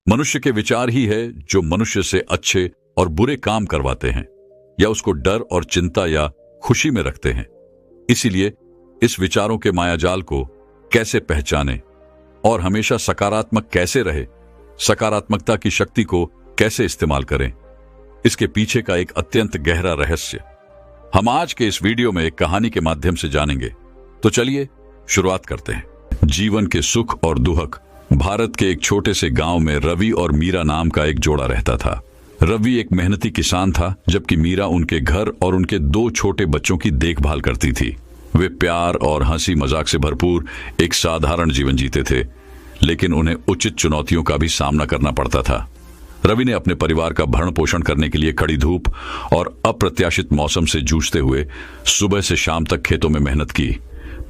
मनुष्य के विचार ही है जो मनुष्य से अच्छे और बुरे काम करवाते हैं या उसको डर और चिंता या खुशी में रखते हैं। इसीलिए इस विचारों के मायाजाल को कैसे पहचानें और हमेशा सकारात्मक कैसे रहे, सकारात्मकता की शक्ति को कैसे इस्तेमाल करें, इसके पीछे का एक अत्यंत गहरा रहस्य हम आज के इस वीडियो में एक कहानी के माध्यम से जानेंगे। तो चलिए शुरुआत करते हैं। जीवन के सुख और दुख। भारत के एक छोटे से गांव में रवि और मीरा नाम का एक जोड़ा रहता था। रवि एक मेहनती किसान था, जबकि मीरा उनके घर और उनके 2 छोटे बच्चों की देखभाल करती थी। वे प्यार और हंसी मजाक से भरपूर एक साधारण जीवन जीते थे, लेकिन उन्हें उचित चुनौतियों का भी सामना करना पड़ता था। रवि ने अपने परिवार का भरण पोषण करने के लिए कड़ी धूप और अप्रत्याशित मौसम से जूझते हुए सुबह से शाम तक खेतों में मेहनत की।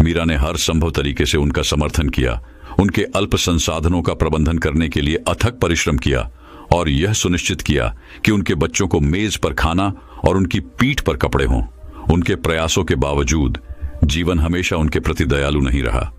मीरा ने हर संभव तरीके से उनका समर्थन किया, उनके अल्प संसाधनों का प्रबंधन करने के लिए अथक परिश्रम किया और यह सुनिश्चित किया कि उनके बच्चों को मेज पर खाना और उनकी पीठ पर कपड़े हों। उनके प्रयासों के बावजूद जीवन हमेशा उनके प्रति दयालु नहीं रहा।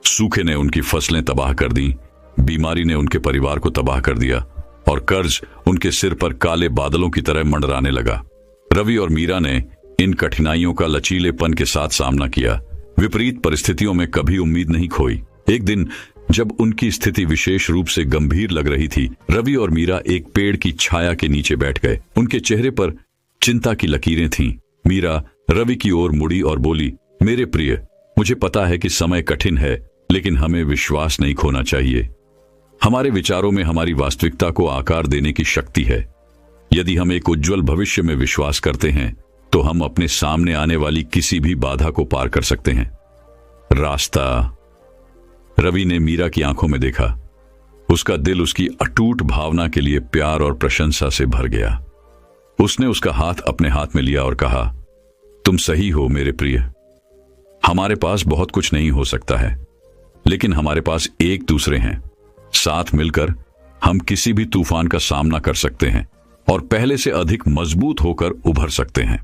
सूखे ने उनकी फसलें तबाह कर दी, बीमारी ने उनके परिवार को तबाह कर दिया और कर्ज उनके सिर पर काले बादलों की तरह मंडराने लगा। रवि और मीरा ने इन कठिनाइयों का लचीलेपन के साथ सामना किया। विपरीत परिस्थितियों में कभी उम्मीद नहीं खोई। एक दिन जब उनकी स्थिति विशेष रूप से गंभीर लग रही थी, रवि और मीरा एक पेड़ की छाया के नीचे बैठ गए। उनके चेहरे पर चिंता की लकीरें थीं। मीरा रवि की ओर मुड़ी और बोली, मेरे प्रिय, मुझे पता है कि समय कठिन है, लेकिन हमें विश्वास नहीं खोना चाहिए। हमारे विचारों में हमारी वास्तविकता को आकार देने की शक्ति है। यदि हम एक उज्जवल भविष्य में विश्वास करते हैं, तो हम अपने सामने आने वाली किसी भी बाधा को पार कर सकते हैं। रास्ता। रवि ने मीरा की आंखों में देखा। उसका दिल उसकी अटूट भावना के लिए प्यार और प्रशंसा से भर गया। उसने उसका हाथ अपने हाथ में लिया और कहा, तुम सही हो मेरे प्रिय। हमारे पास बहुत कुछ नहीं हो सकता है, लेकिन हमारे पास एक दूसरे हैं। साथ मिलकर हम किसी भी तूफान का सामना कर सकते हैं और पहले से अधिक मजबूत होकर उभर सकते हैं।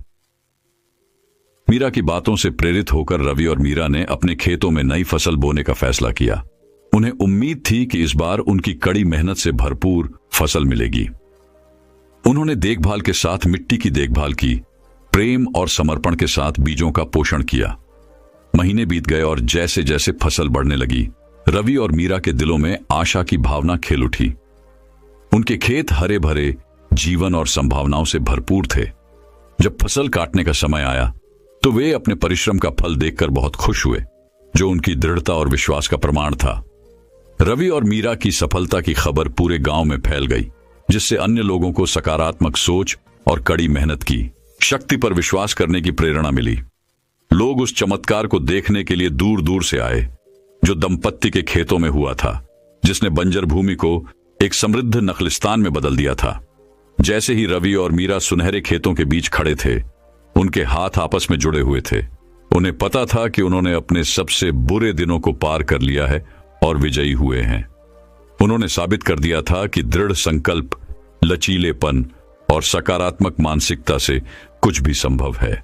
मीरा की बातों से प्रेरित होकर रवि और मीरा ने अपने खेतों में नई फसल बोने का फैसला किया। उन्हें उम्मीद थी कि इस बार उनकी कड़ी मेहनत से भरपूर फसल मिलेगी। उन्होंने देखभाल के साथ मिट्टी की देखभाल की, प्रेम और समर्पण के साथ बीजों का पोषण किया। महीने बीत गए और जैसे जैसे फसल बढ़ने लगी, रवि और मीरा के दिलों में आशा की भावना खेल उठी। उनके खेत हरे भरे, जीवन और संभावनाओं से भरपूर थे। जब फसल काटने का समय आया, तो वे अपने परिश्रम का फल देखकर बहुत खुश हुए, जो उनकी दृढ़ता और विश्वास का प्रमाण था। रवि और मीरा की सफलता की खबर पूरे गांव में फैल गई, जिससे अन्य लोगों को सकारात्मक सोच और कड़ी मेहनत की शक्ति पर विश्वास करने की प्रेरणा मिली। लोग उस चमत्कार को देखने के लिए दूर दूर से आए, जो दंपत्ति के खेतों में हुआ था, जिसने बंजर भूमि को एक समृद्ध नखलिस्तान में बदल दिया था। जैसे ही रवि और मीरा सुनहरे खेतों के बीच खड़े थे, उनके हाथ आपस में जुड़े हुए थे। उन्हें पता था कि उन्होंने अपने सबसे बुरे दिनों को पार कर लिया है और विजयी हुए हैं। उन्होंने साबित कर दिया था कि दृढ़ संकल्प, लचीलेपन और सकारात्मक मानसिकता से कुछ भी संभव है।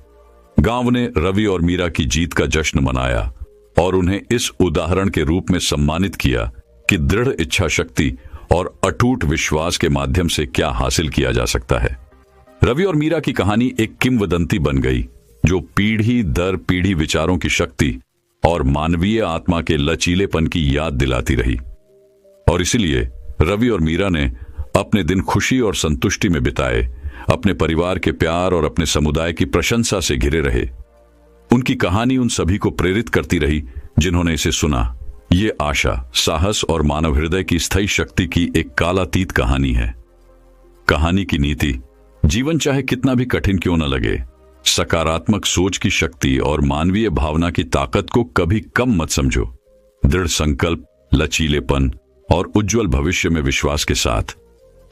गांव ने रवि और मीरा की जीत का जश्न मनाया और उन्हें इस उदाहरण के रूप में सम्मानित किया कि दृढ़ इच्छा शक्ति और अटूट विश्वास के माध्यम से क्या हासिल किया जा सकता है। रवि और मीरा की कहानी एक किंवदंती बन गई, जो पीढ़ी दर पीढ़ी विचारों की शक्ति और मानवीय आत्मा के लचीलेपन की याद दिलाती रही। और इसलिए रवि और मीरा ने अपने दिन खुशी और संतुष्टि में बिताए, अपने परिवार के प्यार और अपने समुदाय की प्रशंसा से घिरे रहे। उनकी कहानी उन सभी को प्रेरित करती रही जिन्होंने इसे सुना। ये आशा, साहस और मानव हृदय की स्थायी शक्ति की एक कालातीत कहानी है। कहानी की नीति: जीवन चाहे कितना भी कठिन क्यों न लगे, सकारात्मक सोच की शक्ति और मानवीय भावना की ताकत को कभी कम मत समझो। दृढ़ संकल्प, लचीलेपन और उज्जवल भविष्य में विश्वास के साथ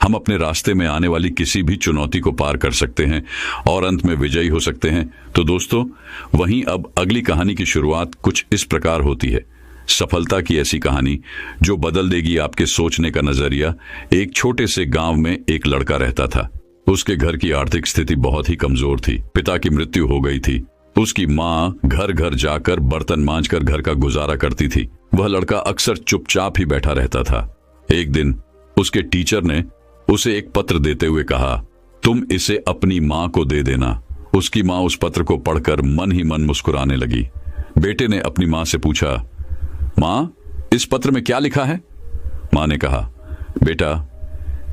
हम अपने रास्ते में आने वाली किसी भी चुनौती को पार कर सकते हैं और अंत में विजयी हो सकते हैं। तो दोस्तों, वहीं अब अगली कहानी की शुरुआत कुछ इस प्रकार होती है। सफलता की ऐसी कहानी जो बदल देगी आपके सोचने का नजरिया। एक छोटे से गांव में एक लड़का रहता था। उसके घर की आर्थिक स्थिति बहुत ही कमजोर थी। पिता की मृत्यु हो गई थी। उसकी माँ घर घर जाकर बर्तन मांजकर घर का गुजारा करती थी। वह लड़का अक्सर चुपचाप ही बैठा रहता था। एक दिन उसके टीचर ने उसे एक पत्र देते हुए कहा, तुम इसे अपनी मां को दे देना। उसकी मां उस पत्र को पढ़कर मन ही मन मुस्कुराने लगी। बेटे ने अपनी मां से पूछा, मां, इस पत्र में क्या लिखा है? मां ने कहा, बेटा,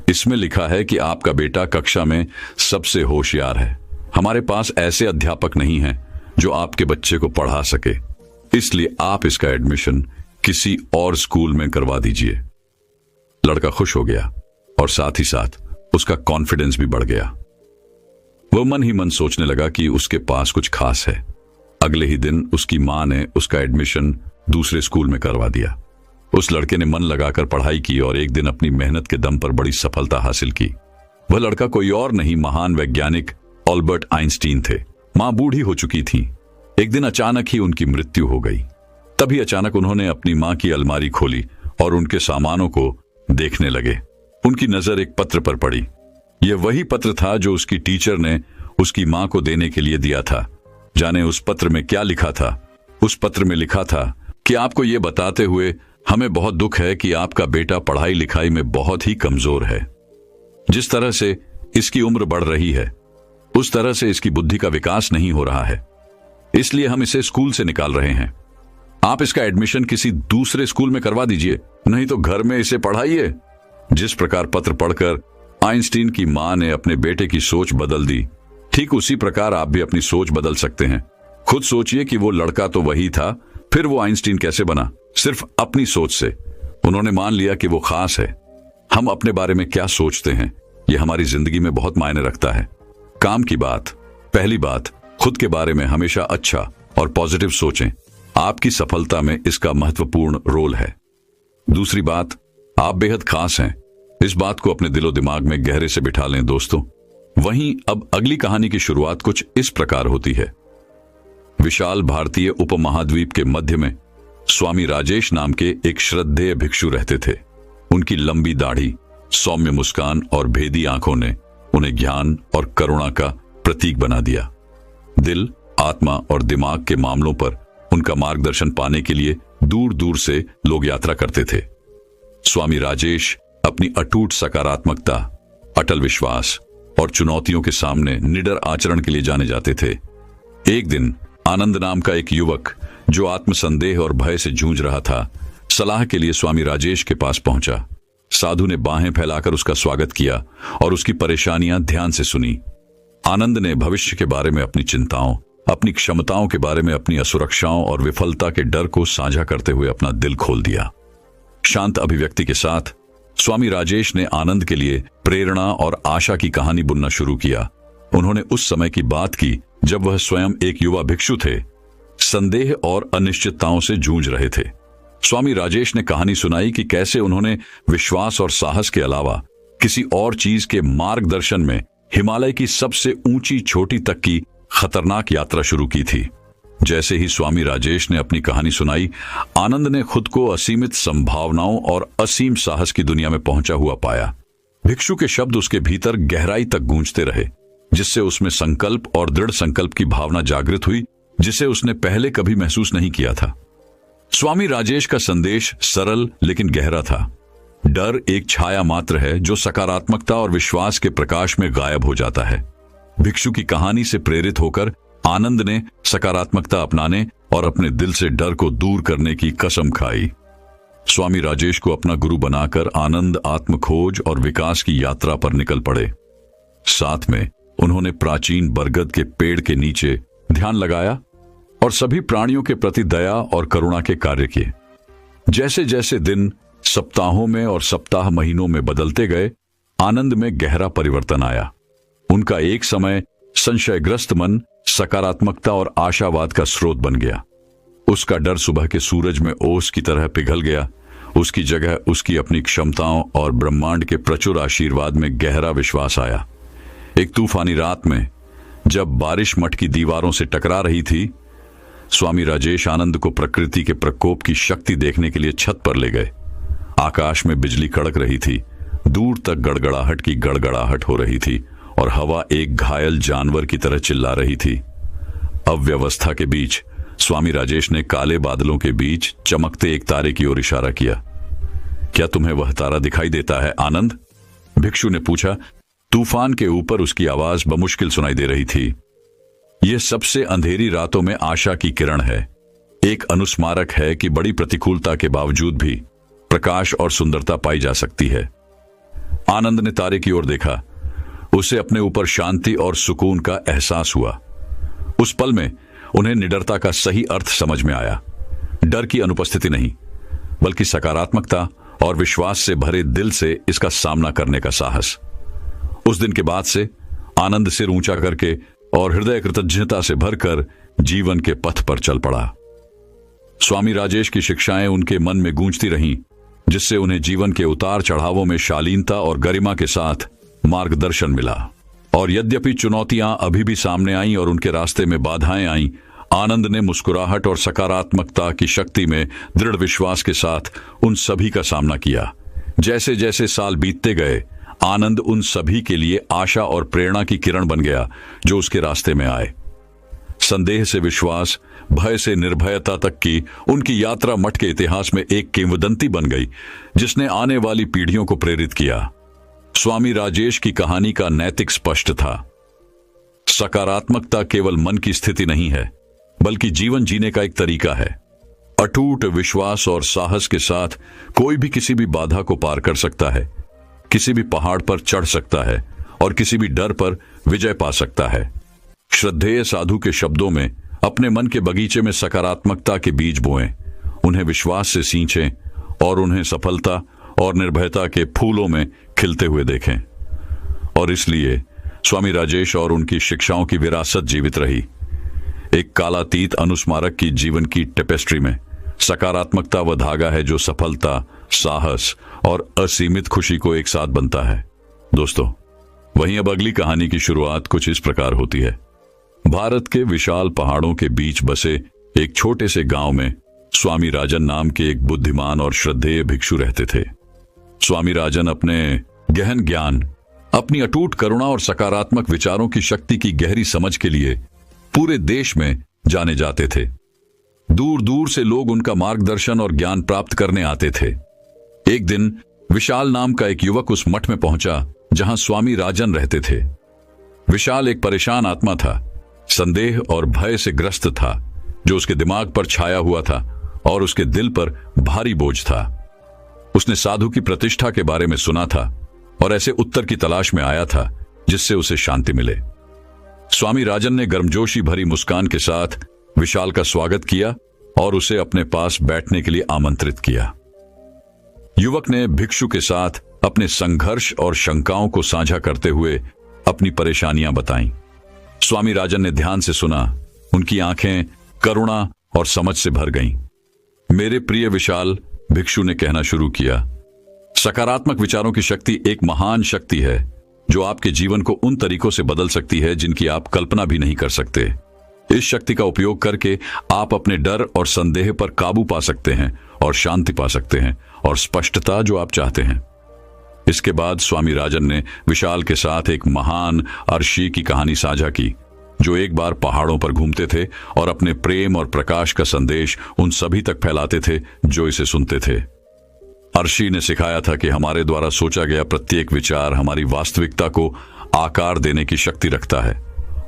इसमें लिखा है कि आपका बेटा कक्षा में सबसे होशियार है। हमारे पास ऐसे अध्यापक नहीं हैं जो आपके बच्चे को पढ़ा सके, इसलिए आप इसका एडमिशन किसी और स्कूल में करवा दीजिए। लड़का खुश हो गया और साथ ही साथ उसका कॉन्फिडेंस भी बढ़ गया। वह मन ही मन सोचने लगा कि उसके पास कुछ खास है। अगले ही दिन उसकी मां ने उसका एडमिशन दूसरे स्कूल में करवा दिया। उस लड़के ने मन लगाकर पढ़ाई की और एक दिन अपनी मेहनत के दम पर बड़ी सफलता हासिल की। वह लड़का कोई और नहीं, महान वैज्ञानिक अल्बर्ट आइंस्टीन थे। मां बूढ़ी हो चुकी थी। एक दिन अचानक ही उनकी मृत्यु हो गई। तभी अचानक उन्होंने अपनी मां की अलमारी खोली और उनके सामानों को देखने लगे। उनकी नजर एक पत्र पर पड़ी। यह वही पत्र था जो उसकी टीचर ने उसकी मां को देने के लिए दिया था। जाने उस पत्र में क्या लिखा था? उस पत्र में लिखा था कि आपको यह बताते हुए हमें बहुत दुख है कि आपका बेटा पढ़ाई लिखाई में बहुत ही कमजोर है। जिस तरह से इसकी उम्र बढ़ रही है, उस तरह से इसकी बुद्धि का विकास नहीं हो रहा है, इसलिए हम इसे स्कूल से निकाल रहे हैं। आप इसका एडमिशन किसी दूसरे स्कूल में करवा दीजिए, नहीं तो घर में इसे पढ़ाइए। जिस प्रकार पत्र पढ़कर आइंस्टीन की मां ने अपने बेटे की सोच बदल दी, ठीक उसी प्रकार आप भी अपनी सोच बदल सकते हैं। खुद सोचिए कि वो लड़का तो वही था, फिर वो आइंस्टीन कैसे बना? सिर्फ अपनी सोच से। उन्होंने मान लिया कि वो खास है। हम अपने बारे में क्या सोचते हैं, यह हमारी जिंदगी में बहुत मायने रखता है। काम की बात, पहली बात, खुद के बारे में हमेशा अच्छा और पॉजिटिव सोचें। आपकी सफलता में इसका महत्वपूर्ण रोल है। दूसरी बात, आप बेहद खास हैं। इस बात को अपने दिलो दिमाग में गहरे से बिठा लें दोस्तों। वहीं अब अगली कहानी की शुरुआत कुछ इस प्रकार होती है। विशाल भारतीय उपमहाद्वीप के मध्य में स्वामी राजेश नाम के एक श्रद्धेय भिक्षु रहते थे। उनकी लंबी दाढ़ी, सौम्य मुस्कान और भेदी आंखों ने उन्हें ज्ञान और करुणा का प्रतीक बना दिया। दिल, आत्मा और दिमाग के मामलों पर उनका मार्गदर्शन पाने के लिए दूर दूर से लोग यात्रा करते थे। स्वामी राजेश अपनी अटूट सकारात्मकता, अटल विश्वास और चुनौतियों के सामने निडर आचरण के लिए जाने जाते थे। एक दिन आनंद नाम का एक युवक जो आत्मसंदेह और भय से जूझ रहा था, सलाह के लिए स्वामी राजेश के पास पहुंचा। साधु ने बाहें फैलाकर उसका स्वागत किया और उसकी परेशानियां ध्यान से सुनी। आनंद ने भविष्य के बारे में अपनी चिंताओं, अपनी क्षमताओं के बारे में अपनी असुरक्षाओं और विफलता के डर को साझा करते हुए अपना दिल खोल दिया। शांत अभिव्यक्ति के साथ स्वामी राजेश ने आनंद के लिए प्रेरणा और आशा की कहानी बुनना शुरू किया। उन्होंने उस समय की बात की जब वह स्वयं एक युवा भिक्षु थे, संदेह और अनिश्चितताओं से जूझ रहे थे। स्वामी राजेश ने कहानी सुनाई कि कैसे उन्होंने विश्वास और साहस के अलावा किसी और चीज के मार्गदर्शन में हिमालय की सबसे ऊंची चोटी तक की खतरनाक यात्रा शुरू की थी। जैसे ही स्वामी राजेश ने अपनी कहानी सुनाई, आनंद ने खुद को असीमित संभावनाओं और असीम साहस की दुनिया में पहुंचा हुआ पाया। भिक्षु के शब्द उसके भीतर गहराई तक गूंजते रहे, जिससे उसमें संकल्प और दृढ़ संकल्प की भावना जागृत हुई, जिसे उसने पहले कभी महसूस नहीं किया था। स्वामी राजेश का संदेश सरल लेकिन गहरा था। डर एक छाया मात्र है जो सकारात्मकता और विश्वास के प्रकाश में गायब हो जाता है। भिक्षु की कहानी से प्रेरित होकर आनंद ने सकारात्मकता अपनाने और अपने दिल से डर को दूर करने की कसम खाई। स्वामी राजेश को अपना गुरु बनाकर आनंद आत्मखोज और विकास की यात्रा पर निकल पड़े। साथ में उन्होंने प्राचीन बरगद के पेड़ के नीचे ध्यान लगाया और सभी प्राणियों के प्रति दया और करुणा के कार्य किए। जैसे जैसे दिन सप्ताहों में और सप्ताह महीनों में बदलते गए, आनंद में गहरा परिवर्तन आया। उनका एक समय संशयग्रस्त मन सकारात्मकता और आशावाद का स्रोत बन गया। उसका डर सुबह के सूरज में ओस की तरह पिघल गया। उसकी जगह उसकी अपनी क्षमताओं और ब्रह्मांड के प्रचुर आशीर्वाद में गहरा विश्वास आया। एक तूफानी रात में जब बारिश मठ की दीवारों से टकरा रही थी, स्वामी राजेश आनंद को प्रकृति के प्रकोप की शक्ति देखने के लिए छत पर ले गए। आकाश में बिजली कड़क रही थी, दूर तक गड़गड़ाहट की गड़गड़ाहट हो रही थी और हवा एक घायल जानवर की तरह चिल्ला रही थी। अव्यवस्था के बीच स्वामी राजेश ने काले बादलों के बीच चमकते एक तारे की ओर इशारा किया। क्या तुम्हें वह तारा दिखाई देता है आनंद? भिक्षु ने पूछा। तूफान के ऊपर उसकी आवाज बमुश्किल सुनाई दे रही थी। यह सबसे अंधेरी रातों में आशा की किरण है, एक अनुस्मारक है कि बड़ी प्रतिकूलता के बावजूद भी प्रकाश और सुंदरता पाई जा सकती है। आनंद ने तारे की ओर देखा। उसे अपने ऊपर शांति और सुकून का एहसास हुआ। उस पल में उन्हें निडरता का सही अर्थ समझ में आया। डर की अनुपस्थिति नहीं, बल्कि सकारात्मकता और विश्वास से भरे दिल से इसका सामना करने का साहस। उस दिन के बाद से आनंद सिर ऊंचा करके और हृदय कृतज्ञता से भरकर जीवन के पथ पर चल पड़ा। स्वामी राजेश की शिक्षाएं उनके मन में गूंजती रहीं, जिससे उन्हें जीवन के उतार चढ़ावों में शालीनता और गरिमा के साथ मार्गदर्शन मिला। और यद्यपि चुनौतियां अभी भी सामने आईं और उनके रास्ते में बाधाएं आईं, आनंद ने मुस्कुराहट और सकारात्मकता की शक्ति में दृढ़ विश्वास के साथ उन सभी का सामना किया। जैसे जैसे साल बीतते गए, आनंद उन सभी के लिए आशा और प्रेरणा की किरण बन गया जो उसके रास्ते में आए। संदेह से विश्वास, भय से निर्भयता तक की उनकी यात्रा मठ के इतिहास में एक किंवदंती बन गई, जिसने आने वाली पीढ़ियों को प्रेरित किया। स्वामी राजेश की कहानी का नैतिक स्पष्ट था। सकारात्मकता केवल मन की स्थिति नहीं है, बल्कि जीवन जीने का एक तरीका है। अटूट विश्वास और साहस के साथ कोई भी किसी भी बाधा को पार कर सकता है, किसी भी पहाड़ पर चढ़ सकता है और किसी भी डर पर विजय पा सकता है। श्रद्धेय साधु के शब्दों में, अपने मन के बगीचे में सकारात्मकता के बीज बोएं, उन्हें विश्वास से सींचें और उन्हें सफलता और निर्भयता के फूलों में खिलते हुए देखें। और इसलिए स्वामी राजेश और उनकी शिक्षाओं की विरासत जीवित रही। एक कालातीत अनुस्मारक की जीवन की टेपेस्ट्री में सकारात्मकता वह धागा है जो सफलता, साहस और असीमित खुशी को एक साथ बनता है। दोस्तों, वहीं अब अगली कहानी की शुरुआत कुछ इस प्रकार होती है। भारत के विशाल पहाड़ों के बीच बसे एक छोटे से गांव में स्वामी राजन नाम के एक बुद्धिमान और श्रद्धेय भिक्षु रहते थे। स्वामी राजन अपने गहन ज्ञान, अपनी अटूट करुणा और सकारात्मक विचारों की शक्ति की गहरी समझ के लिए पूरे देश में जाने जाते थे। दूर दूर से लोग उनका मार्गदर्शन और ज्ञान प्राप्त करने आते थे। एक दिन विशाल नाम का एक युवक उस मठ में पहुंचा जहां स्वामी राजन रहते थे। विशाल एक परेशान आत्मा था, संदेह और भय से ग्रस्त था, जो उसके दिमाग पर छाया हुआ था और उसके दिल पर भारी बोझ था। उसने साधु की प्रतिष्ठा के बारे में सुना था और ऐसे उत्तर की तलाश में आया था जिससे उसे शांति मिले। स्वामी राजन ने गर्मजोशी भरी मुस्कान के साथ विशाल का स्वागत किया और उसे अपने पास बैठने के लिए आमंत्रित किया। युवक ने भिक्षु के साथ अपने संघर्ष और शंकाओं को साझा करते हुए अपनी परेशानियां बताईं। स्वामी राजन ने ध्यान से सुना। उनकी आंखें करुणा और समझ से भर गईं। मेरे प्रिय विशाल, भिक्षु ने कहना शुरू किया, सकारात्मक विचारों की शक्ति एक महान शक्ति है जो आपके जीवन को उन तरीकों से बदल सकती है जिनकी आप कल्पना भी नहीं कर सकते। इस शक्ति का उपयोग करके आप अपने डर और संदेह पर काबू पा सकते हैं और शांति पा सकते हैं और स्पष्टता जो आप चाहते हैं। इसके बाद स्वामी राजन ने विशाल के साथ एक महान अर्शी की कहानी साझा की, जो एक बार पहाड़ों पर घूमते थे और अपने प्रेम और प्रकाश का संदेश उन सभी तक फैलाते थे जो इसे सुनते थे। अर्शी ने सिखाया था कि हमारे द्वारा सोचा गया प्रत्येक विचार हमारी वास्तविकता को आकार देने की शक्ति रखता है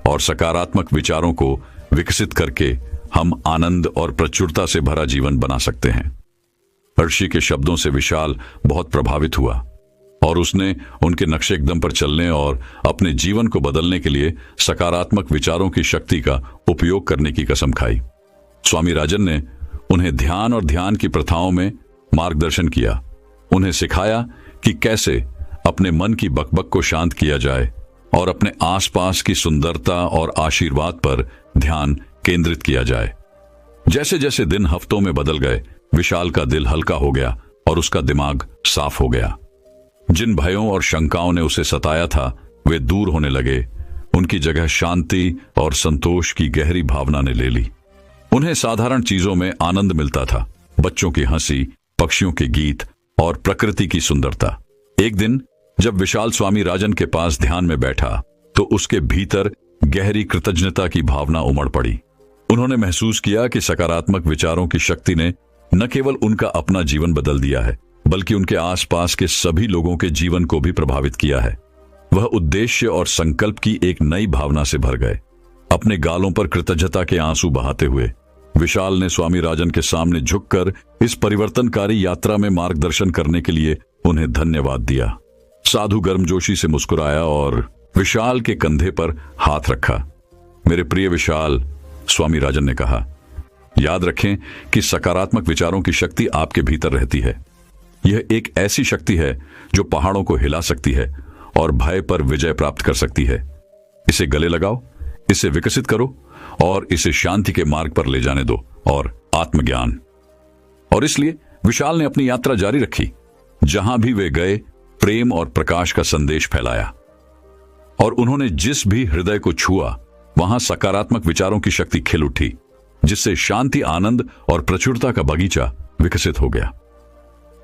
और सकारात्मक विचारों को विकसित करके हम आनंद और प्रचुरता से भरा जीवन बना सकते हैं। अर्शी के शब्दों से विशाल बहुत प्रभावित हुआ और उसने उनके नक्शे कदम पर चलने और अपने जीवन को बदलने के लिए सकारात्मक विचारों की शक्ति का उपयोग करने की कसम खाई। स्वामी राजन ने उन्हें ध्यान और ध्यान की प्रथाओं में मार्गदर्शन किया, उन्हें सिखाया कि कैसे अपने मन की बकबक को शांत किया जाए और अपने आसपास की सुंदरता और आशीर्वाद पर ध्यान केंद्रित किया जाए। जैसे जैसे दिन हफ्तों में बदल गए, विशाल का दिल हल्का हो गया और उसका दिमाग साफ हो गया। जिन भयों और शंकाओं ने उसे सताया था वे दूर होने लगे। उनकी जगह शांति और संतोष की गहरी भावना ने ले ली। उन्हें साधारण चीजों में आनंद मिलता था, बच्चों की हंसी, पक्षियों के गीत और प्रकृति की सुंदरता। एक दिन जब विशाल स्वामी राजन के पास ध्यान में बैठा तो उसके भीतर गहरी कृतज्ञता की भावना उमड़ पड़ी। उन्होंने महसूस किया कि सकारात्मक विचारों की शक्ति ने न केवल उनका अपना जीवन बदल दिया है, बल्कि उनके आसपास के सभी लोगों के जीवन को भी प्रभावित किया है। वह उद्देश्य और संकल्प की एक नई भावना से भर गए। अपने गालों पर कृतज्ञता के आंसू बहाते हुए विशाल ने स्वामी राजन के सामने झुककर इस परिवर्तनकारी यात्रा में मार्गदर्शन करने के लिए उन्हें धन्यवाद दिया। साधु गर्मजोशी से मुस्कुराया और विशाल के कंधे पर हाथ रखा। मेरे प्रिय विशाल, स्वामी राजन ने कहा, याद रखें कि सकारात्मक विचारों की शक्ति आपके भीतर रहती है। यह एक ऐसी शक्ति है जो पहाड़ों को हिला सकती है और भय पर विजय प्राप्त कर सकती है। इसे गले लगाओ, इसे विकसित करो और इसे शांति के मार्ग पर ले जाने दो और आत्मज्ञान। और इसलिए विशाल ने अपनी यात्रा जारी रखी। जहां भी वे गए, प्रेम और प्रकाश का संदेश फैलाया और उन्होंने जिस भी हृदय को छुआ वहां सकारात्मक विचारों की शक्ति खिल उठी, जिससे शांति, आनंद और प्रचुरता का बगीचा विकसित हो गया।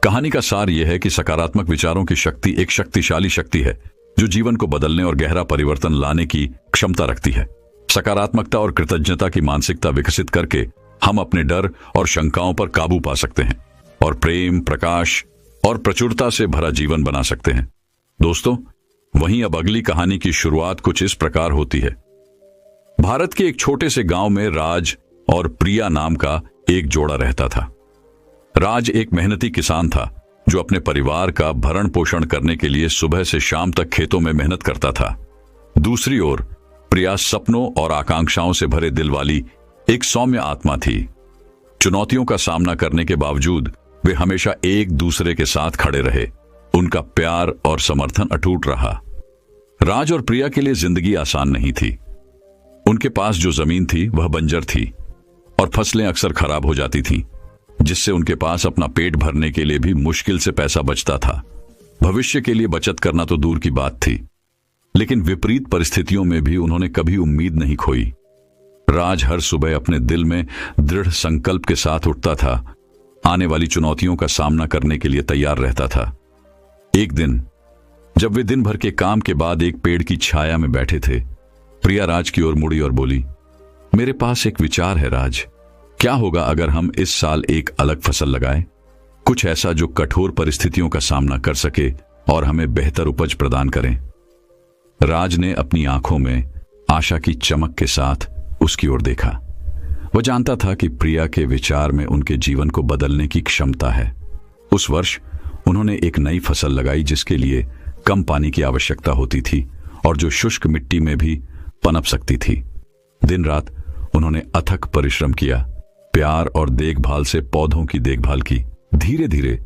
कहानी का सार यह है कि सकारात्मक विचारों की शक्ति एक शक्तिशाली शक्ति है जो जीवन को बदलने और गहरा परिवर्तन लाने की क्षमता रखती है। सकारात्मकता और कृतज्ञता की मानसिकता विकसित करके हम अपने डर और शंकाओं पर काबू पा सकते हैं और प्रेम, प्रकाश और प्रचुरता से भरा जीवन बना सकते हैं। दोस्तों, वहीं अब अगली कहानी की शुरुआत कुछ इस प्रकार होती है। भारत के एक छोटे से गांव में राज और प्रिया नाम का एक जोड़ा रहता था। राज एक मेहनती किसान था जो अपने परिवार का भरण पोषण करने के लिए सुबह से शाम तक खेतों में मेहनत करता था। दूसरी ओर प्रिया सपनों और आकांक्षाओं से भरे दिल वाली एक सौम्य आत्मा थी। चुनौतियों का सामना करने के बावजूद वे हमेशा एक दूसरे के साथ खड़े रहे। उनका प्यार और समर्थन अटूट रहा। राज और प्रिया के लिए जिंदगी आसान नहीं थी। उनके पास जो जमीन थी वह बंजर थी और फसलें अक्सर खराब हो जाती थीं, जिससे उनके पास अपना पेट भरने के लिए भी मुश्किल से पैसा बचता था। भविष्य के लिए बचत करना तो दूर की बात थी, लेकिन विपरीत परिस्थितियों में भी उन्होंने कभी उम्मीद नहीं खोई। राज हर सुबह अपने दिल में दृढ़ संकल्प के साथ उठता था, आने वाली चुनौतियों का सामना करने के लिए तैयार रहता था। एक दिन जब वे दिन भर के काम के बाद एक पेड़ की छाया में बैठे थे, प्रिया राज की ओर मुड़ी और बोली, मेरे पास एक विचार है राज। क्या होगा अगर हम इस साल एक अलग फसल लगाएं? कुछ ऐसा जो कठोर परिस्थितियों का सामना कर सके और हमें बेहतर उपज प्रदान करें। राज ने अपनी आंखों में आशा की चमक के साथ उसकी ओर देखा। वह जानता था कि प्रिया के विचार में उनके जीवन को बदलने की क्षमता है। उस वर्ष उन्होंने एक नई फसल लगाई जिसके लिए कम पानी की आवश्यकता होती थी और जो शुष्क मिट्टी में भी पनप सकती थी। दिन रात उन्होंने अथक परिश्रम किया, प्यार और देखभाल से पौधों की देखभाल की। धीरे धीरे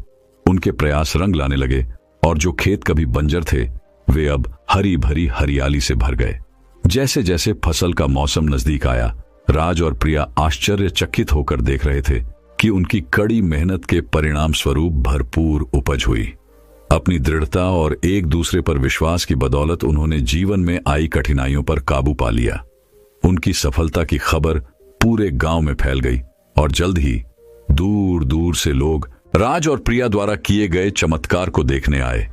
उनके प्रयास रंग लाने लगे और जो खेत कभी बंजर थे वे अब हरी भरी हरियाली से भर गए। जैसे जैसे फसल का मौसम नजदीक आया, राज और प्रिया आश्चर्यचकित होकर देख रहे थे कि उनकी कड़ी मेहनत के परिणाम स्वरूप भरपूर उपज हुई। अपनी दृढ़ता और एक दूसरे पर विश्वास की बदौलत उन्होंने जीवन में आई कठिनाइयों पर काबू पा लिया। उनकी सफलता की खबर पूरे गांव में फैल गई और जल्द ही दूर दूर से लोग राज और प्रिया द्वारा किए गए चमत्कार को देखने आए।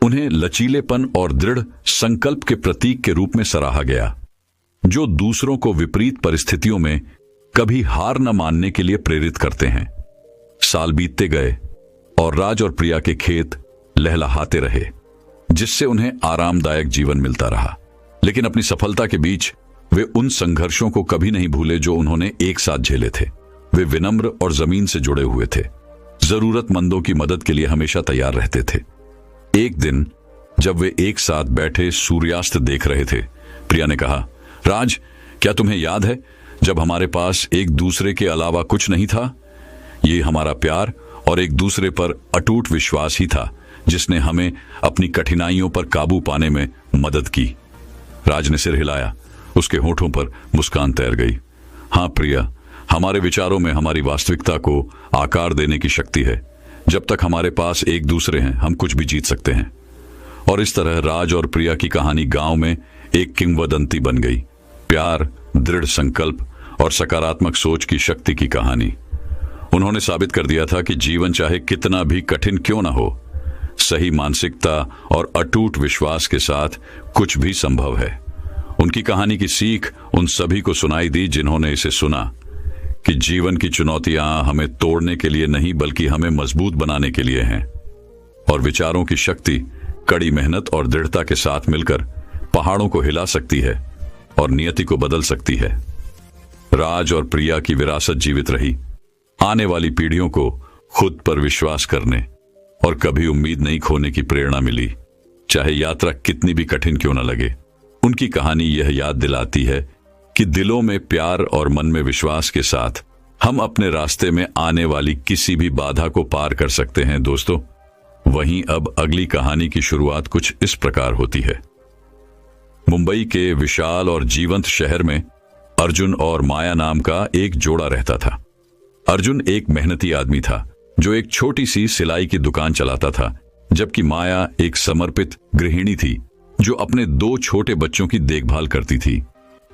उन्हें लचीलेपन और दृढ़ संकल्प के प्रतीक के रूप में सराहा गया, जो दूसरों को विपरीत परिस्थितियों में कभी हार न मानने के लिए प्रेरित करते हैं। साल बीतते गए और राज और प्रिया के खेत लहलहाते रहे, जिससे उन्हें आरामदायक जीवन मिलता रहा। लेकिन अपनी सफलता के बीच वे उन संघर्षों को कभी नहीं भूले जो उन्होंने एक साथ झेले थे। वे विनम्र और जमीन से जुड़े हुए थे, जरूरतमंदों की मदद के लिए हमेशा तैयार रहते थे। एक दिन जब वे एक साथ बैठे सूर्यास्त देख रहे थे, प्रिया ने कहा, राज, क्या तुम्हें याद है जब हमारे पास एक दूसरे के अलावा कुछ नहीं था? ये हमारा प्यार और एक दूसरे पर अटूट विश्वास ही था जिसने हमें अपनी कठिनाइयों पर काबू पाने में मदद की। राज ने सिर हिलाया, उसके होठों पर मुस्कान तैर गई। हाँ प्रिया, हमारे विचारों में हमारी वास्तविकता को आकार देने की शक्ति है। जब तक हमारे पास एक दूसरे हैं, हम कुछ भी जीत सकते हैं। और इस तरह राज और प्रिया की कहानी गांव में एक किंवदंती बन गई। प्यार, दृढ़ संकल्प और सकारात्मक सोच की शक्ति की कहानी। उन्होंने साबित कर दिया था कि जीवन चाहे कितना भी कठिन क्यों ना हो, सही मानसिकता और अटूट विश्वास के साथ कुछ भी संभव है। उनकी कहानी की सीख उन सभी को सुनाई दी जिन्होंने इसे सुना कि जीवन की चुनौतियां हमें तोड़ने के लिए नहीं बल्कि हमें मजबूत बनाने के लिए हैं, और विचारों की शक्ति कड़ी मेहनत और दृढ़ता के साथ मिलकर पहाड़ों को हिला सकती है और नियति को बदल सकती है। राज और प्रिया की विरासत जीवित रही, आने वाली पीढ़ियों को खुद पर विश्वास करने और कभी उम्मीद नहीं खोने की प्रेरणा मिली, चाहे यात्रा कितनी भी कठिन क्यों न लगे। उनकी कहानी यह याद दिलाती है कि दिलों में प्यार और मन में विश्वास के साथ हम अपने रास्ते में आने वाली किसी भी बाधा को पार कर सकते हैं दोस्तों। वहीं अब अगली कहानी की शुरुआत कुछ इस प्रकार होती है। मुंबई के विशाल और जीवंत शहर में अर्जुन और माया नाम का एक जोड़ा रहता था। अर्जुन एक मेहनती आदमी था जो एक छोटी सी सिलाई की दुकान चलाता था, जबकि माया एक समर्पित गृहिणी थी जो अपने 2 छोटे बच्चों की देखभाल करती थी।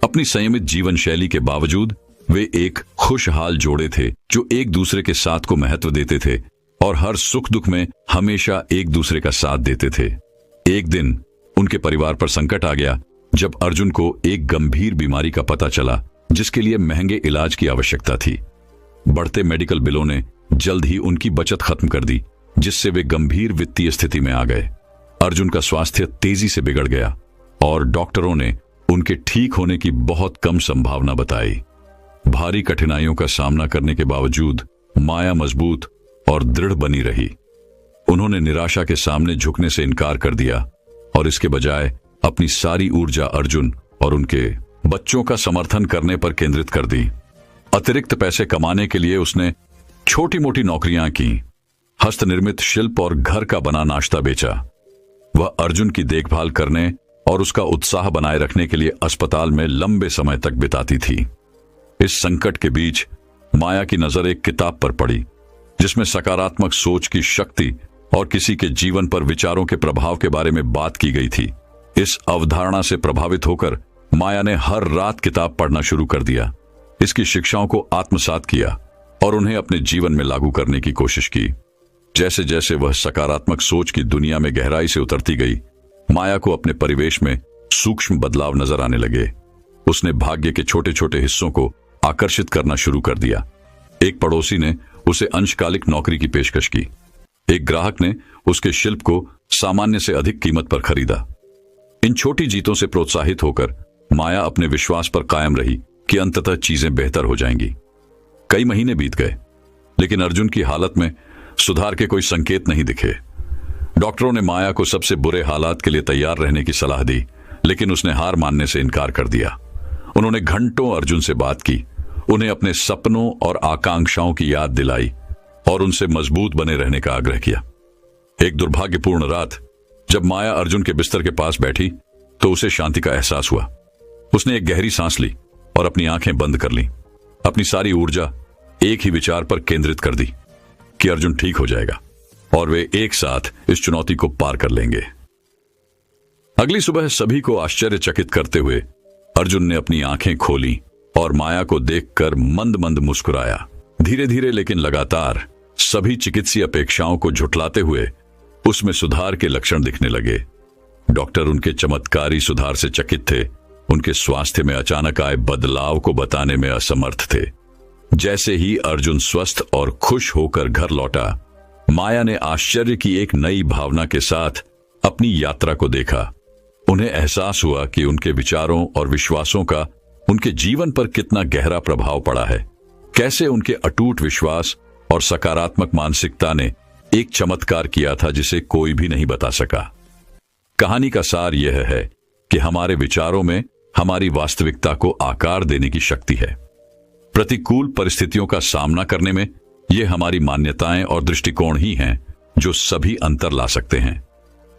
अपनी संयमित जीवन शैली के बावजूद वे एक खुशहाल जोड़े थे जो एक दूसरे के साथ को महत्व देते थे और हर सुख दुख में हमेशा एक दूसरे का साथ देते थे। एक दिन उनके परिवार पर संकट आ गया जब अर्जुन को एक गंभीर बीमारी का पता चला जिसके लिए महंगे इलाज की आवश्यकता थी। बढ़ते मेडिकल बिलों ने जल्द ही उनकी बचत खत्म कर दी, जिससे वे गंभीर वित्तीय स्थिति में आ गए। अर्जुन का स्वास्थ्य तेजी से बिगड़ गया और डॉक्टरों ने उनके ठीक होने की बहुत कम संभावना बताई। भारी कठिनाइयों का सामना करने के बावजूद माया मजबूत और दृढ़ बनी रही। उन्होंने निराशा के सामने झुकने से इनकार कर दिया और इसके बजाय अपनी सारी ऊर्जा अर्जुन और उनके बच्चों का समर्थन करने पर केंद्रित कर दी। अतिरिक्त पैसे कमाने के लिए उसने छोटी मोटी नौकरियां की, हस्तनिर्मित शिल्प और घर का बना नाश्ता बेचा। वह अर्जुन की देखभाल करने और उसका उत्साह बनाए रखने के लिए अस्पताल में लंबे समय तक बिताती थी। इस संकट के बीच माया की नजर एक किताब पर पड़ी जिसमें सकारात्मक सोच की शक्ति और किसी के जीवन पर विचारों के प्रभाव के बारे में बात की गई थी। इस अवधारणा से प्रभावित होकर माया ने हर रात किताब पढ़ना शुरू कर दिया, इसकी शिक्षाओं को आत्मसात किया और उन्हें अपने जीवन में लागू करने की कोशिश की। जैसे जैसे वह सकारात्मक सोच की दुनिया में गहराई से उतरती गई, माया को अपने परिवेश में सूक्ष्म बदलाव नजर आने लगे। उसने भाग्य के छोटे छोटे हिस्सों को आकर्षित करना शुरू कर दिया। एक पड़ोसी ने उसे अंशकालिक नौकरी की पेशकश की। एक ग्राहक ने उसके शिल्प को सामान्य से अधिक कीमत पर खरीदा। इन छोटी जीतों से प्रोत्साहित होकर माया अपने विश्वास पर कायम रही कि अंततः चीजें बेहतर हो जाएंगी। कई महीने बीत गए, लेकिन अर्जुन की हालत में सुधार के कोई संकेत नहीं दिखे। डॉक्टरों ने माया को सबसे बुरे हालात के लिए तैयार रहने की सलाह दी, लेकिन उसने हार मानने से इनकार कर दिया। उन्होंने घंटों अर्जुन से बात की, उन्हें अपने सपनों और आकांक्षाओं की याद दिलाई और उनसे मजबूत बने रहने का आग्रह किया। एक दुर्भाग्यपूर्ण रात जब माया अर्जुन के बिस्तर के पास बैठी तो उसे शांति का एहसास हुआ। उसने एक गहरी सांस ली और अपनी आंखें बंद कर ली। अपनी सारी ऊर्जा एक ही विचार पर केंद्रित कर दी कि अर्जुन ठीक हो जाएगा और वे एक साथ इस चुनौती को पार कर लेंगे। अगली सुबह सभी को आश्चर्यचकित करते हुए अर्जुन ने अपनी आंखें खोली और माया को देखकर मंद मंद मुस्कुराया। धीरे धीरे लेकिन लगातार सभी चिकित्सीय अपेक्षाओं को झुठलाते हुए उसमें सुधार के लक्षण दिखने लगे। डॉक्टर उनके चमत्कारी सुधार से चकित थे। उनके स्वास्थ्य में अचानक आए बदलाव को बताने में असमर्थ थे। जैसे ही अर्जुन स्वस्थ और खुश होकर घर लौटा, माया ने आश्चर्य की एक नई भावना के साथ अपनी यात्रा को देखा। उन्हें एहसास हुआ कि उनके विचारों और विश्वासों का उनके जीवन पर कितना गहरा प्रभाव पड़ा है। कैसे उनके अटूट विश्वास और सकारात्मक मानसिकता ने एक चमत्कार किया था जिसे कोई भी नहीं बता सका। कहानी का सार यह है कि हमारे विचारों में हमारी वास्तविकता को आकार देने की शक्ति है। प्रतिकूल परिस्थितियों का सामना करने में ये हमारी मान्यताएं और दृष्टिकोण ही हैं जो सभी अंतर ला सकते हैं।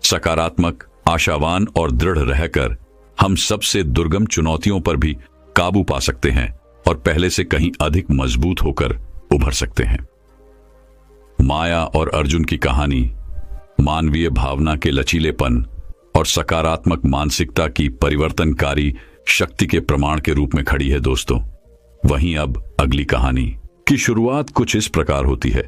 सकारात्मक, आशावान और दृढ़ रहकर हम सबसे दुर्गम चुनौतियों पर भी काबू पा सकते हैं और पहले से कहीं अधिक मजबूत होकर उभर सकते हैं। माया और अर्जुन की कहानी मानवीय भावना के लचीलेपन और सकारात्मक मानसिकता की परिवर्तनकारी शक्ति के प्रमाण के रूप में खड़ी है दोस्तों। वहीं अब अगली कहानी की शुरुआत कुछ इस प्रकार होती है।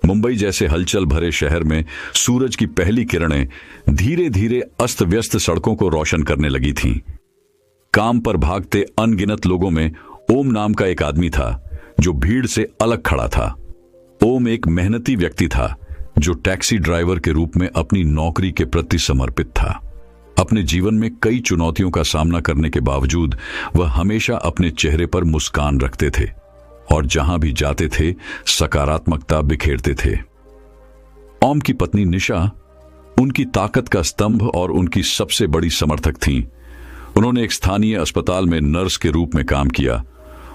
मुंबई जैसे हलचल भरे शहर में सूरज की पहली किरणें धीरे धीरे अस्त व्यस्त सड़कों को रोशन करने लगी थीं। काम पर भागते अनगिनत लोगों में ओम नाम का एक आदमी था जो भीड़ से अलग खड़ा था। ओम एक मेहनती व्यक्ति था जो टैक्सी ड्राइवर के रूप में अपनी नौकरी के प्रति समर्पित था। अपने जीवन में कई चुनौतियों का सामना करने के बावजूद वह हमेशा अपने चेहरे पर मुस्कान रखते थे और जहां भी जाते थे सकारात्मकता बिखेरते थे। ओम की पत्नी निशा उनकी ताकत का स्तंभ और उनकी सबसे बड़ी समर्थक थीं। उन्होंने एक स्थानीय अस्पताल में नर्स के रूप में काम किया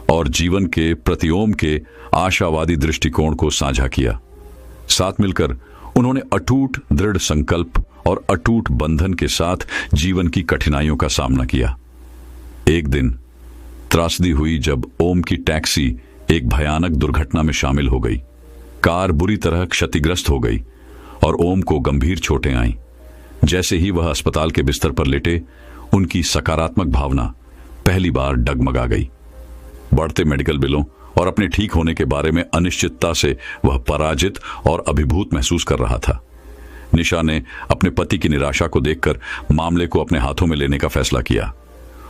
और जीवन के प्रति ओम के आशावादी दृष्टिकोण को साझा किया। साथ मिलकर उन्होंने अटूट दृढ़ संकल्प और अटूट बंधन के साथ जीवन की कठिनाइयों का सामना किया। एक दिन त्रासदी हुई जब ओम की टैक्सी एक भयानक दुर्घटना में शामिल हो गई। कार बुरी तरह क्षतिग्रस्त हो गई और ओम को गंभीर चोटें आईं। जैसे ही वह अस्पताल के बिस्तर पर लेटे, उनकी सकारात्मक भावना पहली बार डगमगा गई। बढ़ते मेडिकल बिलों और अपने ठीक होने के बारे में अनिश्चितता से वह पराजित और अभिभूत महसूस कर रहा था। निशा ने अपने पति की निराशा को देखकर मामले को अपने हाथों में लेने का फैसला किया।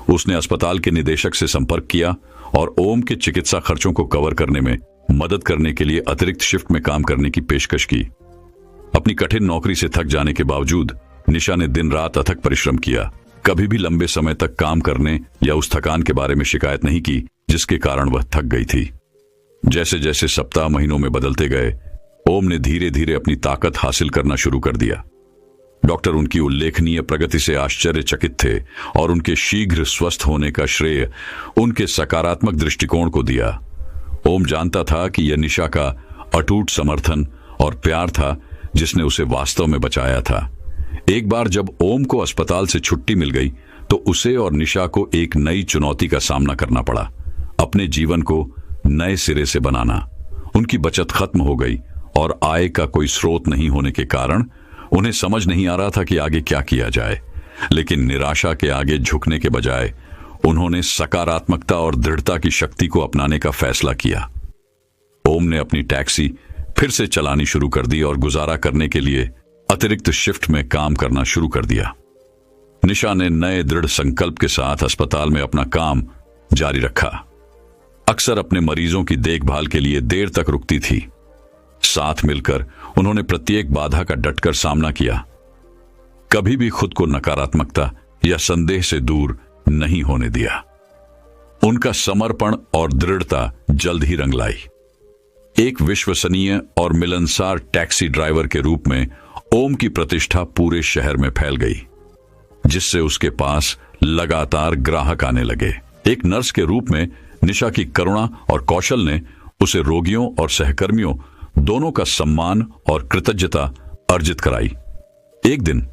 उसने अस्पताल के निदेशक से संपर्क किया और ओम के चिकित्सा खर्चों को कवर करने में मदद करने के लिए अतिरिक्त शिफ्ट में काम करने की पेशकश की। अपनी कठिन नौकरी से थक जाने के बावजूद निशा ने दिन रात अथक परिश्रम किया। कभी भी लंबे समय तक काम करने या उस थकान के बारे में शिकायत नहीं की जिसके कारण वह थक गई थी। जैसे जैसे सप्ताह महीनों में बदलते गए, ओम ने धीरे धीरे अपनी ताकत हासिल करना शुरू कर दिया। डॉक्टर उनकी उल्लेखनीय प्रगति से आश्चर्यचकित थे और उनके शीघ्र स्वस्थ होने का श्रेय उनके सकारात्मक दृष्टिकोण को दिया। ओम जानता था कि यह निशा का अटूट समर्थन और प्यार था जिसने उसे वास्तव में बचाया था। एक बार जब ओम को अस्पताल से छुट्टी मिल गई तो उसे और निशा को एक नई चुनौती का सामना करना पड़ा। अपने जीवन को नए सिरे से बनाना। उनकी बचत खत्म हो गई और आय का कोई स्रोत नहीं होने के कारण उन्हें समझ नहीं आ रहा था कि आगे क्या किया जाए। लेकिन निराशा के आगे झुकने के बजाय उन्होंने सकारात्मकता और दृढ़ता की शक्ति को अपनाने का फैसला किया। ओम ने अपनी टैक्सी फिर से चलानी शुरू कर दी और गुजारा करने के लिए अतिरिक्त शिफ्ट में काम करना शुरू कर दिया। निशा ने नए दृढ़ संकल्प के साथ अस्पताल में अपना काम जारी रखा। अक्सर अपने मरीजों की देखभाल के लिए देर तक रुकती थी। साथ मिलकर उन्होंने प्रत्येक बाधा का डटकर सामना किया। कभी भी खुद को नकारात्मकता या संदेह से दूर नहीं होने दिया। उनका समर्पण और दृढ़ता जल्द ही रंग लाई। एक विश्वसनीय और मिलनसार टैक्सी ड्राइवर के रूप में ओम की प्रतिष्ठा पूरे शहर में फैल गई, जिससे उसके पास लगातार ग्राहक आने लगे। एक नर्स के रूप में निशा की करुणा और कौशल ने उसे रोगियों और सहकर्मियों दोनों का सम्मान और कृतज्ञता अर्जित कराई। एक दिन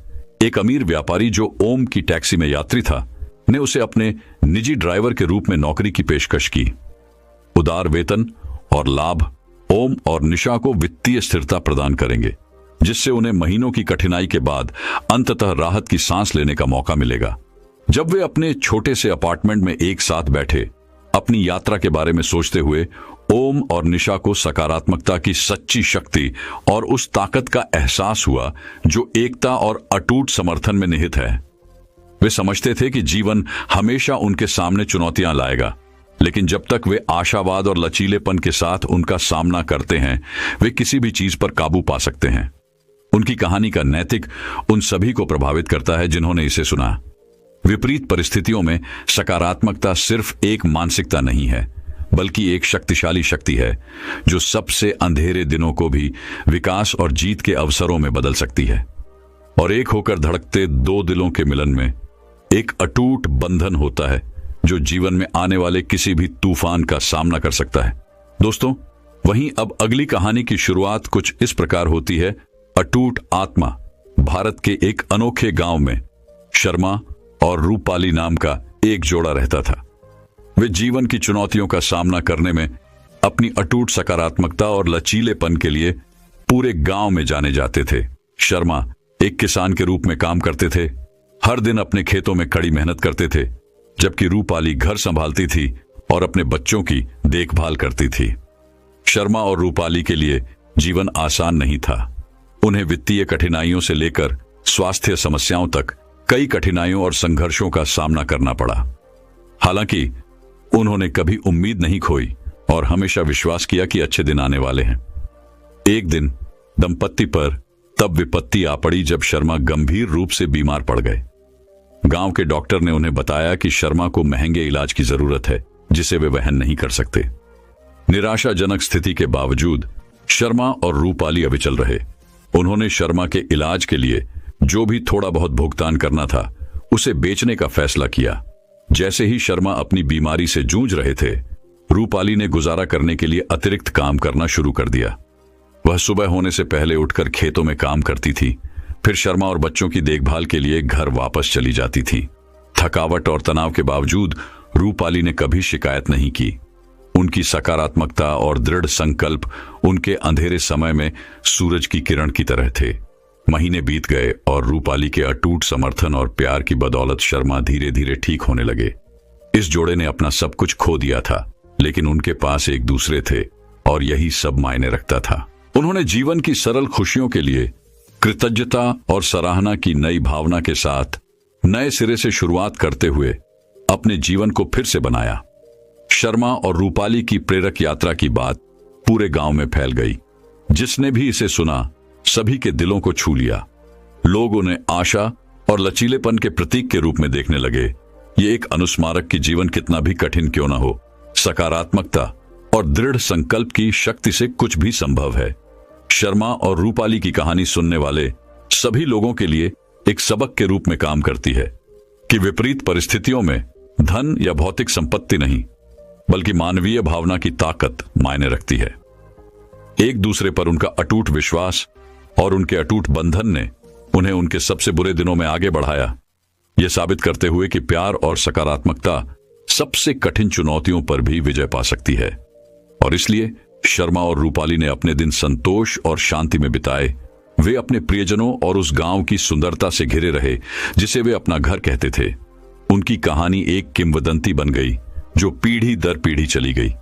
एक अमीर व्यापारी जो ओम की टैक्सी में यात्री था ने उसे अपने निजी ड्राइवर के रूप में नौकरी की पेशकश की। उदार वेतन और लाभ ओम और निशा को वित्तीय स्थिरता प्रदान करेंगे, जिससे उन्हें महीनों की कठिनाई के बाद अंततः राहत की सांस लेने का मौका मिलेगा। जब वे अपने छोटे से अपार्टमेंट में एक साथ बैठे, अपनी यात्रा के बारे में सोचते हुए ओम और निशा को सकारात्मकता की सच्ची शक्ति और उस ताकत का एहसास हुआ जो एकता और अटूट समर्थन में निहित है। वे समझते थे कि जीवन हमेशा उनके सामने चुनौतियां लाएगा, लेकिन जब तक वे आशावाद और लचीलेपन के साथ उनका सामना करते हैं, वे किसी भी चीज पर काबू पा सकते हैं। उनकी कहानी का नैतिक उन सभी को प्रभावित करता है जिन्होंने इसे सुना। विपरीत परिस्थितियों में सकारात्मकता सिर्फ एक मानसिकता नहीं है, बल्कि एक शक्तिशाली शक्ति है जो सबसे अंधेरे दिनों को भी विकास और जीत के अवसरों में बदल सकती है। और एक होकर धड़कते दो दिलों के मिलन में एक अटूट बंधन होता है जो जीवन में आने वाले किसी भी तूफान का सामना कर सकता है। दोस्तों, वहीं अब अगली कहानी की शुरुआत कुछ इस प्रकार होती है। अटूट आत्मा। भारत के एक अनोखे गांव में शर्मा और रूपाली नाम का एक जोड़ा रहता था। वे जीवन की चुनौतियों का सामना करने में अपनी अटूट सकारात्मकता और लचीलेपन के लिए पूरे गांव में जाने जाते थे। शर्मा एक किसान के रूप में काम करते थे, हर दिन अपने खेतों में कड़ी मेहनत करते थे, जबकि रूपाली घर संभालती थी और अपने बच्चों की देखभाल करती थी। शर्मा और रूपाली के लिए जीवन आसान नहीं था। उन्हें वित्तीय कठिनाइयों से लेकर स्वास्थ्य समस्याओं तक कई कठिनाइयों और संघर्षों का सामना करना पड़ा। हालांकि उन्होंने कभी उम्मीद नहीं खोई और हमेशा विश्वास किया कि अच्छे दिन आने वाले हैं। एक दिन दंपत्ति पर तब विपत्ति आ पड़ी जब शर्मा गंभीर रूप से बीमार पड़ गए। गांव के डॉक्टर ने उन्हें बताया कि शर्मा को महंगे इलाज की जरूरत है जिसे वे वहन नहीं कर सकते। निराशाजनक स्थिति के बावजूद शर्मा और रूपाली अविचल रहे। उन्होंने शर्मा के इलाज के लिए जो भी थोड़ा बहुत भुगतान करना था उसे बेचने का फैसला किया। जैसे ही शर्मा अपनी बीमारी से जूझ रहे थे, रूपाली ने गुजारा करने के लिए अतिरिक्त काम करना शुरू कर दिया। वह सुबह होने से पहले उठकर खेतों में काम करती थी, फिर शर्मा और बच्चों की देखभाल के लिए घर वापस चली जाती थी। थकावट और तनाव के बावजूद रूपाली ने कभी शिकायत नहीं की। उनकी सकारात्मकता और दृढ़ संकल्प उनके अंधेरे समय में सूरज की किरण की तरह थे। महीने बीत गए और रूपाली के अटूट समर्थन और प्यार की बदौलत शर्मा धीरे धीरे ठीक होने लगे। इस जोड़े ने अपना सब कुछ खो दिया था, लेकिन उनके पास एक दूसरे थे और यही सब मायने रखता था। उन्होंने जीवन की सरल खुशियों के लिए कृतज्ञता और सराहना की नई भावना के साथ नए सिरे से शुरुआत करते हुए अपने जीवन को फिर से बनाया। शर्मा और रूपाली की प्रेरक यात्रा की बात पूरे गांव में फैल गई। जिसने भी इसे सुना सभी के दिलों को छू लिया। लोग उन्हें आशा और लचीलेपन के प्रतीक के रूप में देखने लगे। ये एक अनुस्मारक कि जीवन कितना भी कठिन क्यों ना हो, सकारात्मकता और दृढ़ संकल्प की शक्ति से कुछ भी संभव है। शर्मा और रूपाली की कहानी सुनने वाले सभी लोगों के लिए एक सबक के रूप में काम करती है कि विपरीत परिस्थितियों में धन या भौतिक संपत्ति नहीं, बल्कि मानवीय भावना की ताकत मायने रखती है। एक दूसरे पर उनका अटूट विश्वास और उनके अटूट बंधन ने उन्हें उनके सबसे बुरे दिनों में आगे बढ़ाया, यह साबित करते हुए कि प्यार और सकारात्मकता सबसे कठिन चुनौतियों पर भी विजय पा सकती है। और इसलिए शर्मा और रूपाली ने अपने दिन संतोष और शांति में बिताए। वे अपने प्रियजनों और उस गांव की सुंदरता से घिरे रहे जिसे वे अपना घर कहते थे। उनकी कहानी एक किंवदंती बन गई जो पीढ़ी दर पीढ़ी चली गई।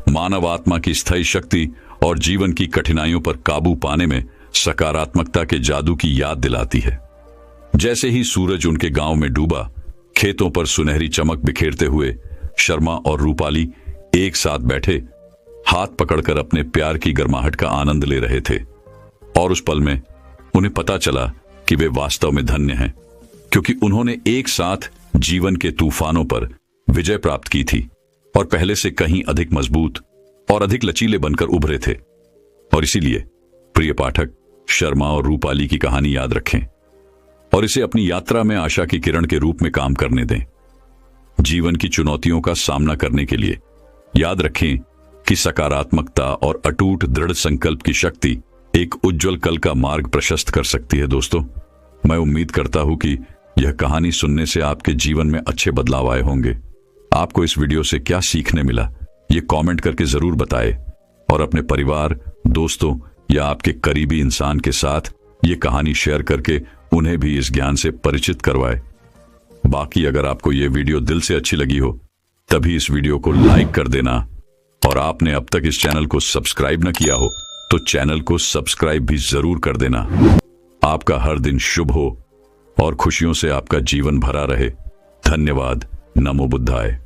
मानव आत्मा की स्थायी शक्ति और जीवन की कठिनाइयों पर काबू पाने में सकारात्मकता के जादू की याद दिलाती है। जैसे ही सूरज उनके गांव में डूबा, खेतों पर सुनहरी चमक बिखेरते हुए शर्मा और रूपाली एक साथ बैठे हाथ पकड़कर अपने प्यार की गर्माहट का आनंद ले रहे थे। और उस पल में उन्हें पता चला कि वे वास्तव में धन्य हैं, क्योंकि उन्होंने एक साथ जीवन के तूफानों पर विजय प्राप्त की थी और पहले से कहीं अधिक मजबूत और अधिक लचीले बनकर उभरे थे। और इसीलिए प्रिय पाठक, शर्मा और रूपाली की कहानी याद रखें और इसे अपनी यात्रा में आशा की किरण के रूप में काम करने दें। जीवन की चुनौतियों का सामना करने के लिए याद रखें कि सकारात्मकता और अटूट दृढ़ संकल्प की शक्ति एक उज्जवल कल का मार्ग प्रशस्त कर सकती है। दोस्तों, मैं उम्मीद करता हूं कि यह कहानी सुनने से आपके जीवन में अच्छे बदलाव आए होंगे। आपको इस वीडियो से क्या सीखने मिला, ये कमेंट करके जरूर बताएं और अपने परिवार, दोस्तों या आपके करीबी इंसान के साथ ये कहानी शेयर करके उन्हें भी इस ज्ञान से परिचित करवाएं। बाकी अगर आपको ये वीडियो दिल से अच्छी लगी हो तभी इस वीडियो को लाइक कर देना, और आपने अब तक इस चैनल को सब्सक्राइब न किया हो तो चैनल को सब्सक्राइब भी जरूर कर देना। आपका हर दिन शुभ हो और खुशियों से आपका जीवन भरा रहे। धन्यवाद। नमो बुद्धाय।